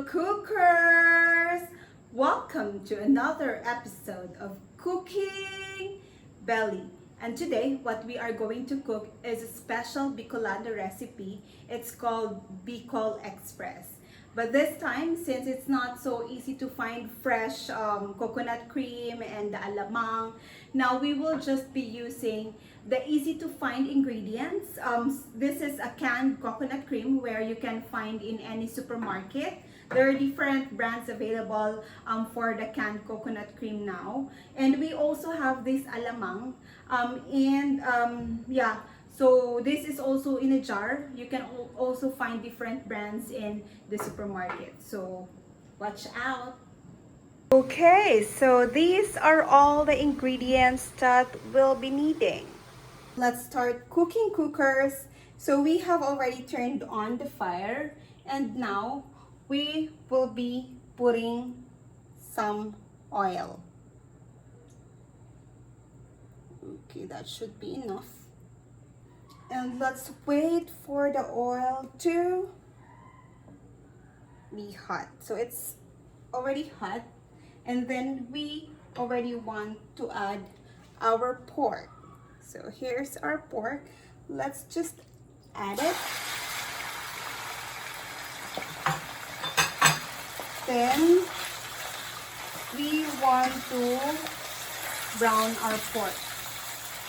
cookers! Welcome to another episode of Cooking Belly. And today, what we are going to cook is a special Bicolano recipe. It's called BICOL Express. But this time, since it's not so easy to find fresh coconut cream and the alamang, now we will just be using the easy to find ingredients. This is a canned coconut cream where you can find in any supermarket. There are different brands available for the canned coconut cream now. And we also have this alamang. So this is also in a jar. You can also find different brands in the supermarket. So watch out. Okay, so these are all the ingredients that we'll be needing. Let's start cooking, cookers. So we have already turned on the fire, and now we will be putting some oil. Okay, that should be enough. And let's wait for the oil to be hot. So it's already hot, and then we already want to add our pork. So here's our pork. Let's just add it. Then we want to brown our pork.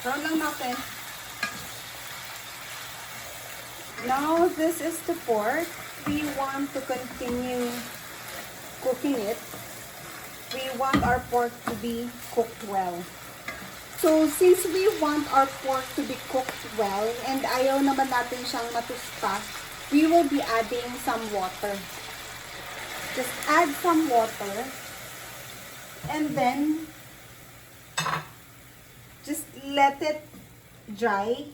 Brown lang natin. Now this is the pork. We want to continue cooking it. We want our pork to be cooked well. So since we want our pork to be cooked well and ayaw naman natin siyang matusta, we will be adding some water. Just add some water and then just let it dry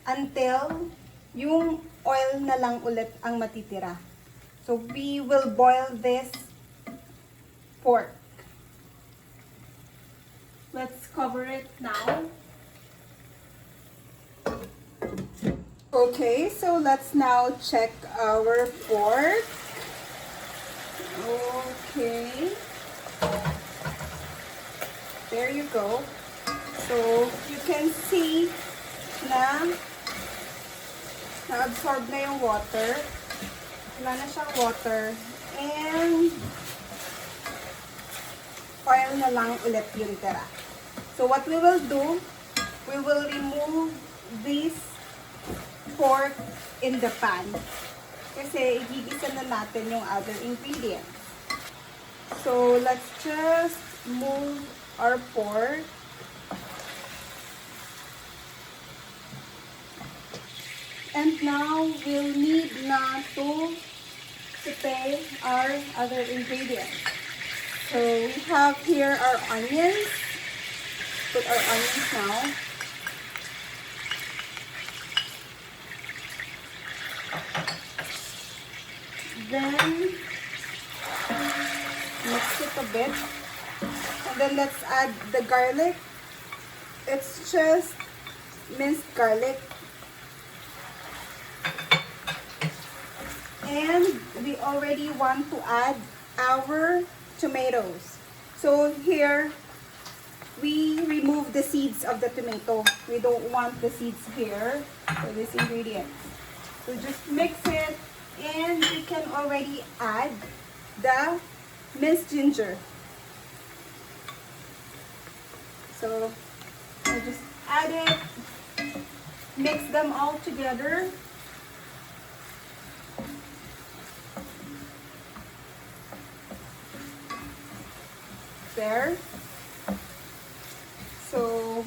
until yung oil na lang ulit ang matitira. So we will boil this pork. Let's cover it now. Okay, so let's now check our pork. Okay. There you go. So you can see na na-absorb na yung water. Wala na siyang water. And oil na lang ulit yung tira. So what we will do, we will remove this pork in the pan. Kasi igigisa na natin yung other ingredients. So let's just move our pork. And now we'll need na to prepare our other ingredients. So we have here our onions. Put our onions now. Then mix it a bit. And then let's add the garlic. It's just minced garlic. And we already want to add our tomatoes. So here, we remove the seeds of the tomato. We don't want the seeds here for this ingredient. So just mix it, and we can already add the minced ginger. So I'll just add it, mix them all together. There. So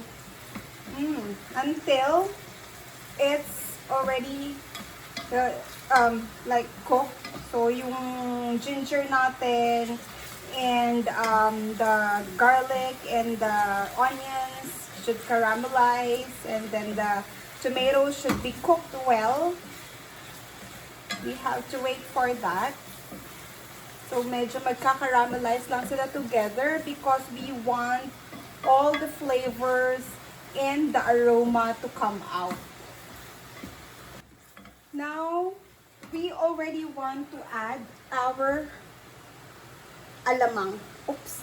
until it's already like cooked. So yung ginger natin and the garlic and the onions should caramelize, and then the tomatoes should be cooked well. We have to wait for that. So medyo magka-caramelize lang sila together because we want all the flavors and the aroma to come out. Now, we already want to add our alamang. Oops.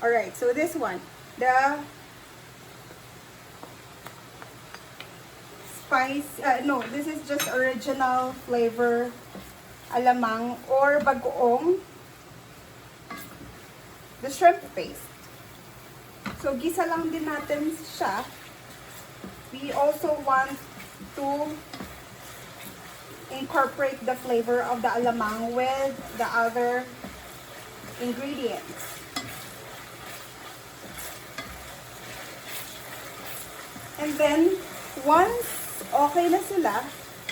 Alright, so this one, the spice, no, this is just original flavor alamang or bagoong, the shrimp paste. So, gisa lang din natin siya. We also want to incorporate the flavor of the alamang with the other ingredients. And then, once okay na sila,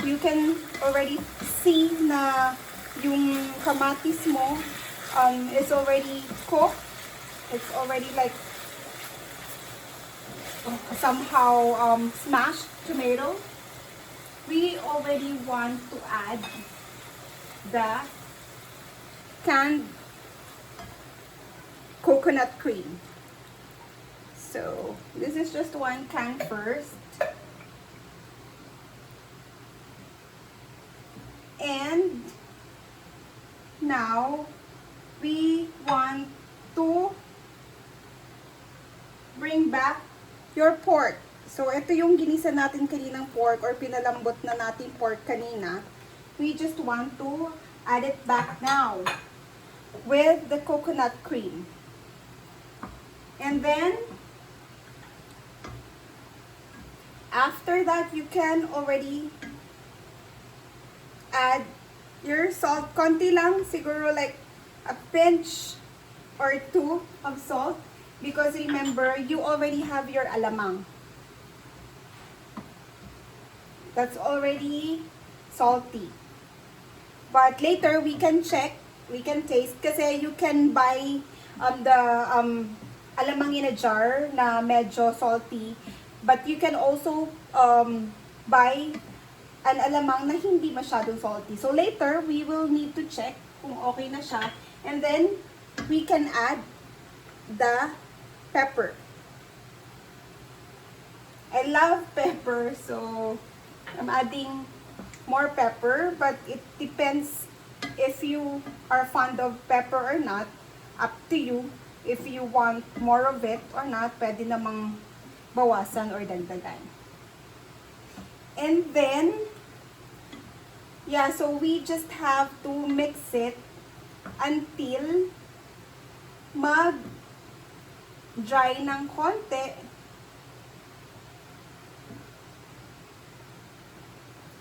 you can already see na yung kamatis mo is already cooked. It's already like somehow smashed tomato. We already want to add the canned coconut cream. So this is just one can first. And now we want to bring back your pork. So, ito yung ginisa natin kaninang pork or pinalambot na natin pork kanina. We just want to add it back now with the coconut cream. And then, after that, you can already add your salt. Konti lang, siguro like a pinch or two of salt. Because remember, you already have your alamang. That's already salty. But later, we can check, we can taste. Kasi you can buy the alamang in a jar na medyo salty. But you can also buy an alamang na hindi masyadong salty. So later, we will need to check kung okay na siya. And then, we can add the pepper. I love pepper, so I'm adding more pepper, but it depends if you are fond of pepper or not. Up to you. If you want more of it or not, pwede namang bawasan or dagdagan. And then, yeah, so we just have to mix it until mag-dry ng konti.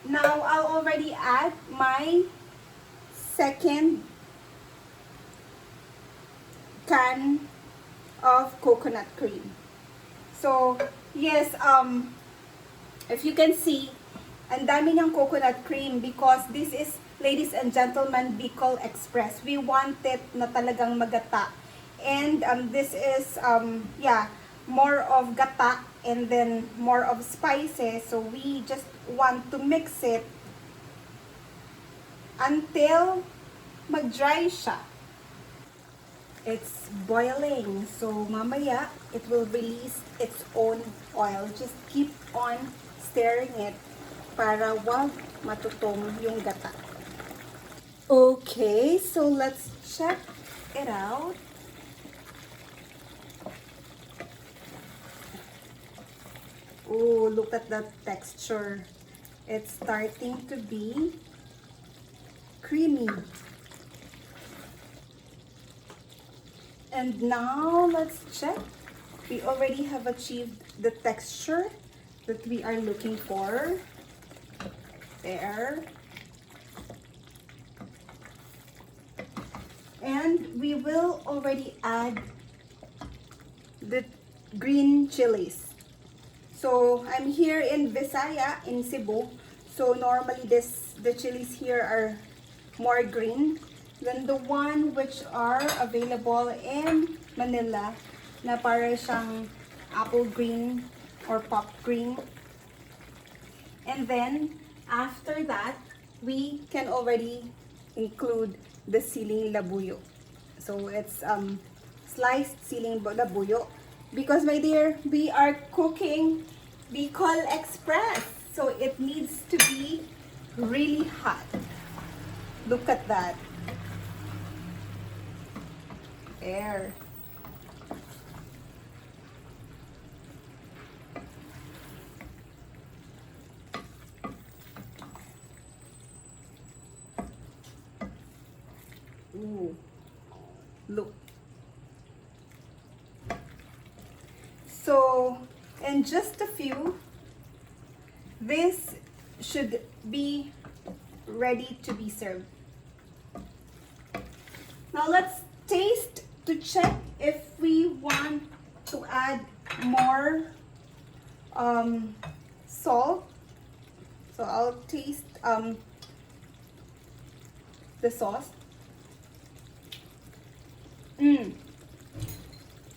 Now, I'll already add my second can of coconut cream. So, yes, if you can see, ang dami ng coconut cream because this is, ladies and gentlemen, BICOL Express. We want it na talagang magata. And this is, yeah, more of gata and then more of spices. So we just want to mix it until mag-dry siya. It's boiling. So mamaya, it will release its own oil. Just keep on stirring it para wag matutong yung gata. Okay, so let's check it out. Oh, look at that texture. It's starting to be creamy. And now, let's check. We already have achieved the texture that we are looking for. There. And we will already add the green chilies. So, I'm here in Visaya, in Cebu. So, normally the chilies here are more green than the one which are available in Manila na para siyang apple green or pop green. And then, after that, we can already include the siling labuyo. So, it's sliced siling labuyo. Because, my dear, we are cooking BICOL Express. So, it needs to be really hot. Look at that. There. Ooh, look. So, in just a few, this should be ready to be served. Now let's taste to check if we want to add more salt. So I'll taste the sauce.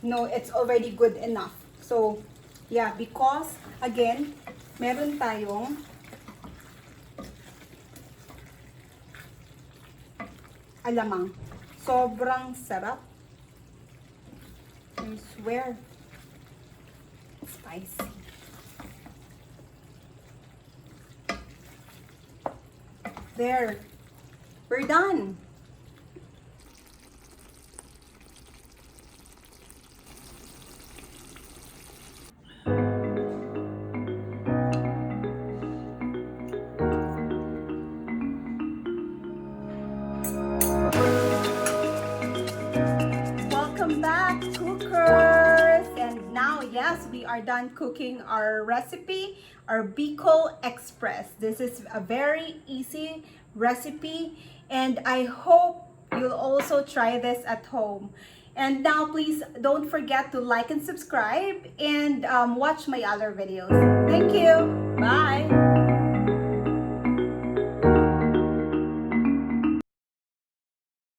No, it's already good enough. So, yeah, because again, meron tayong alamang. Sobrang sarap. I swear. Spicy. There. We're done. Welcome back, cookers! And now, yes, we are done cooking our recipe, our BICOL Express. This is a very easy recipe, and I hope you'll also try this at home. And now, please don't forget to like and subscribe and watch my other videos. Thank you. Bye.